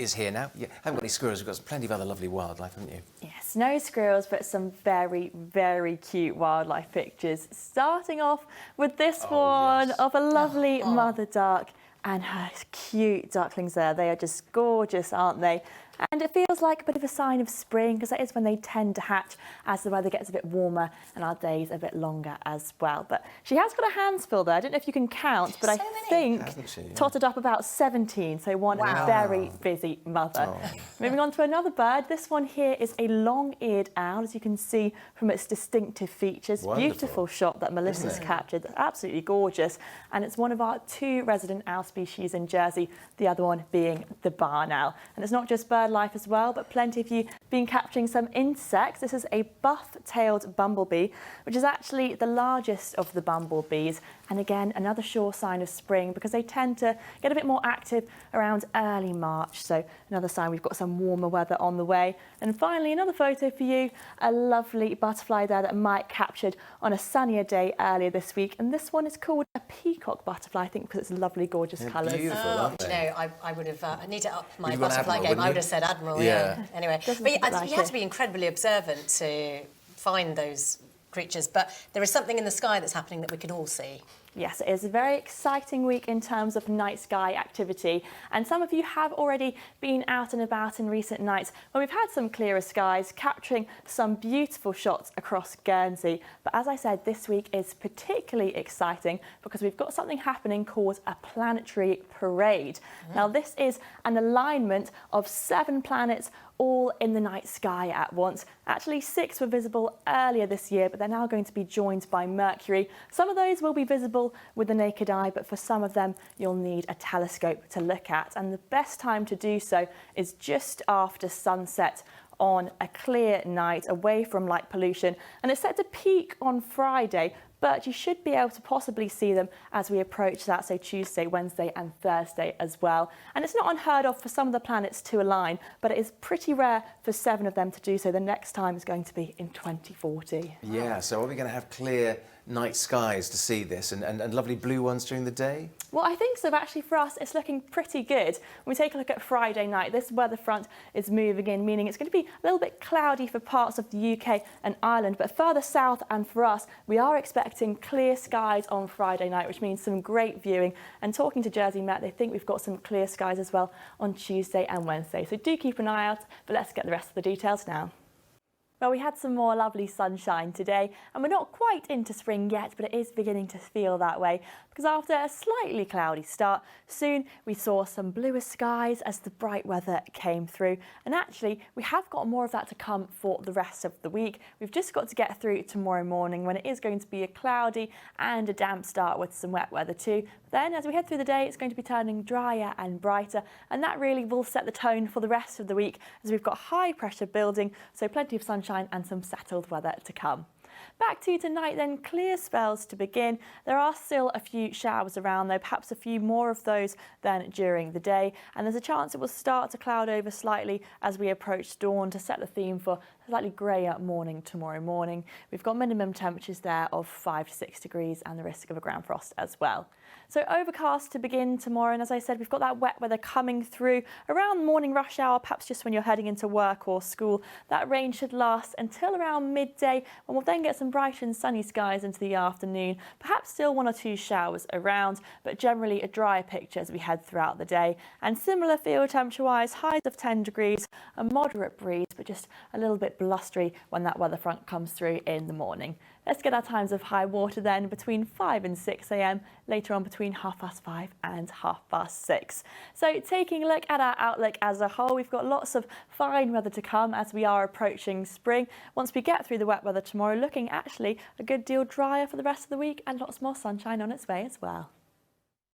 is here now. You haven't got any squirrels, we've got plenty of other lovely wildlife, haven't you? Yes, no squirrels, but some very, very cute wildlife pictures. Starting off with this one of a lovely mother duck and her cute ducklings there. They are just gorgeous, aren't they? And it feels like a bit of a sign of spring, because that is when they tend to hatch as the weather gets a bit warmer and our days a bit longer as well. But she has got her hands full there. I don't know if you can count, but I think totted up about 17. So one very busy mother. Moving on to another bird. This one here is a long-eared owl, as you can see from its distinctive features. Wonderful. Beautiful shot that Melissa's captured. Absolutely gorgeous. And it's one of our 2 resident owl species in Jersey, the other one being the barn owl. And it's not just bird life as well, but plenty of you been capturing some insects. This is a buff-tailed bumblebee, which is actually the largest of the bumblebees. And again, another sure sign of spring, because they tend to get a bit more active around early March. So another sign we've got some warmer weather on the way. And finally, another photo for you, a lovely butterfly there that Mike captured on a sunnier day earlier this week. And this one is called a peacock butterfly, I think, because it's lovely, gorgeous colours. Beautiful, aren't they? You know, I would have, I need to up my butterfly game. I would have said admiral, yeah. Anyway, but you have to be incredibly observant to find those creatures, but there is something in the sky that's happening that we can all see. Yes, it is a very exciting week in terms of night sky activity, and some of you have already been out and about in recent nights when we've had some clearer skies, capturing some beautiful shots across Guernsey. But as I said, this week is particularly exciting because we've got something happening called a planetary parade. Now, this is an alignment of 7 planets all in the night sky at once. Actually, 6 were visible earlier this year, but they're now going to be joined by Mercury. Some of those will be visible with the naked eye, but for some of them, you'll need a telescope to look at. And the best time to do so is just after sunset on a clear night, away from light pollution. And it's set to peak on Friday, but you should be able to possibly see them as we approach that, so Tuesday, Wednesday and Thursday as well. And it's not unheard of for some of the planets to align, but it is pretty rare for 7 of them to do so. The next time is going to be in 2040. Yeah, so are we going to have clear night skies to see this and lovely blue ones during the day? Well, I think so. Actually, for us, it's looking pretty good. When we take a look at Friday night, this weather front is moving in, meaning it's going to be a little bit cloudy for parts of the UK and Ireland, but further south and for us, we are expecting clear skies on Friday night, which means some great viewing. And talking to Jersey Met, they think we've got some clear skies as well on Tuesday and Wednesday. So do keep an eye out, but let's get the rest of the details now. Well, we had some more lovely sunshine today, and we're not quite into spring yet, but it is beginning to feel that way, because after a slightly cloudy start, soon we saw some bluer skies as the bright weather came through. And actually, we have got more of that to come for the rest of the week. We've just got to get through tomorrow morning, when it is going to be a cloudy and a damp start with some wet weather too. Then, as we head through the day, it's going to be turning drier and brighter, and that really will set the tone for the rest of the week, as we've got high pressure building, so plenty of sunshine and some settled weather to come. Back to tonight then, clear spells to begin. There are still a few showers around though, perhaps a few more of those than during the day, and there's a chance it will start to cloud over slightly as we approach dawn to set the theme for a slightly greyer morning tomorrow morning. We've got minimum temperatures there of 5 to 6 degrees and the risk of a ground frost as well. So overcast to begin tomorrow, and as I said, we've got that wet weather coming through around morning rush hour, perhaps just when you're heading into work or school. That rain should last until around midday, and we'll then get some bright and sunny skies into the afternoon. Perhaps still 1 or 2 showers around, but generally a drier picture as we head throughout the day. And similar feel temperature-wise, highs of 10 degrees, a moderate breeze, but just a little bit blustery when that weather front comes through in the morning. Let's get our times of high water then between 5 and 6 a.m, later on between 5:30 and 6:30. So taking a look at our outlook as a whole, we've got lots of fine weather to come as we are approaching spring. Once we get through the wet weather tomorrow, looking actually a good deal drier for the rest of the week and lots more sunshine on its way as well.